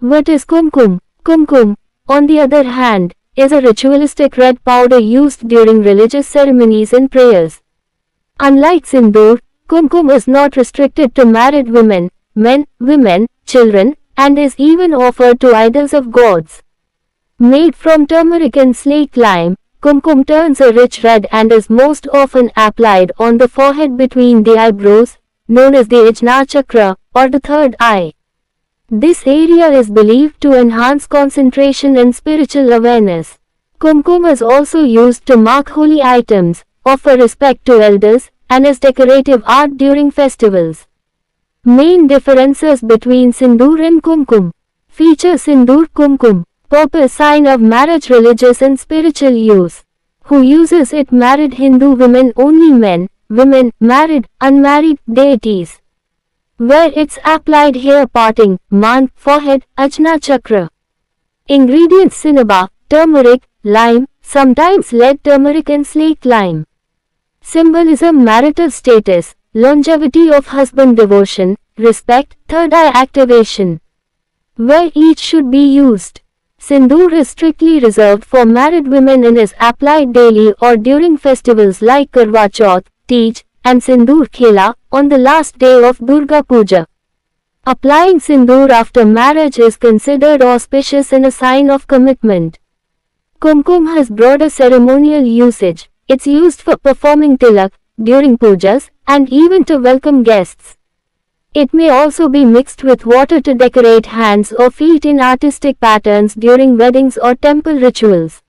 What is kumkum? Kumkum, on the other hand, is a ritualistic red powder used during religious ceremonies and prayers. Unlike sindoor, kumkum is not restricted to married women, men, women, children, and is even offered to idols of gods. Made from turmeric and slate lime, kumkum turns a rich red and is most often applied on the forehead between the eyebrows, known as the Ajna chakra, or the third eye. This area is believed to enhance concentration and spiritual awareness. Kumkum is also used to mark holy items, offer respect to elders, and as decorative art during festivals. Main differences between sindoor and kumkum. Feature sindoor kumkum. Purpose sign of marriage, religious and spiritual use. Who uses it? Married Hindu women only. Men, women, married, unmarried, deities. Where it's applied: hair parting, maan, forehead, Ajna chakra. Ingredients: cinnabar, turmeric, lime, sometimes lead turmeric and slate lime. Symbolism: marital status, longevity of husband, devotion, respect, third eye activation. Where each should be used. Sindoor is strictly reserved for married women and is applied daily or during festivals like Karwa Chauth, Teej, and Sindoor Khela, on the last day of Durga Puja. Applying sindoor after marriage is considered auspicious and a sign of commitment. Kumkum has broader ceremonial usage. It's used for performing tilak, during pujas, and even to welcome guests. It may also be mixed with water to decorate hands or feet in artistic patterns during weddings or temple rituals.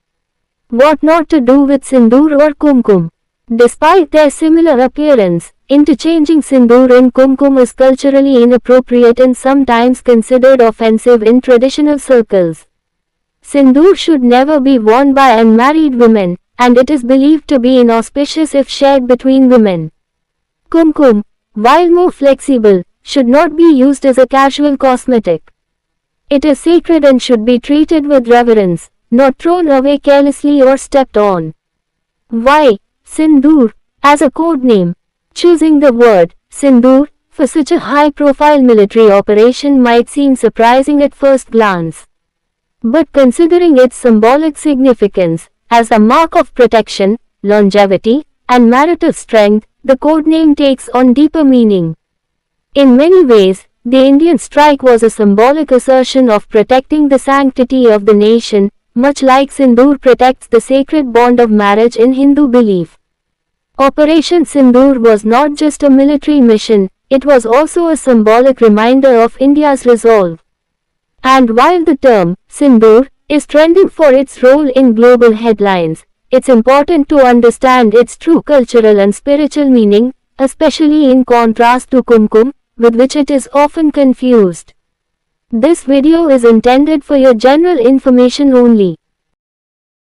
What not to do with sindoor or kumkum? Despite their similar appearance, interchanging sindoor and kumkum is culturally inappropriate and sometimes considered offensive in traditional circles. Sindoor should never be worn by unmarried women, and it is believed to be inauspicious if shared between women. Kumkum, while more flexible, should not be used as a casual cosmetic. It is sacred and should be treated with reverence, not thrown away carelessly or stepped on. Why sindoor as a code name? Choosing the word sindoor for such a high-profile military operation might seem surprising at first glance. But considering its symbolic significance as a mark of protection, longevity, and marital strength, the code name takes on deeper meaning. In many ways, the Indian strike was a symbolic assertion of protecting the sanctity of the nation, much like sindoor protects the sacred bond of marriage in Hindu belief. Operation Sindoor was not just a military mission, it was also a symbolic reminder of India's resolve. And while the term sindoor is trending for its role in global headlines, it's important to understand its true cultural and spiritual meaning, especially in contrast to kumkum, with which it is often confused. This video is intended for your general information only.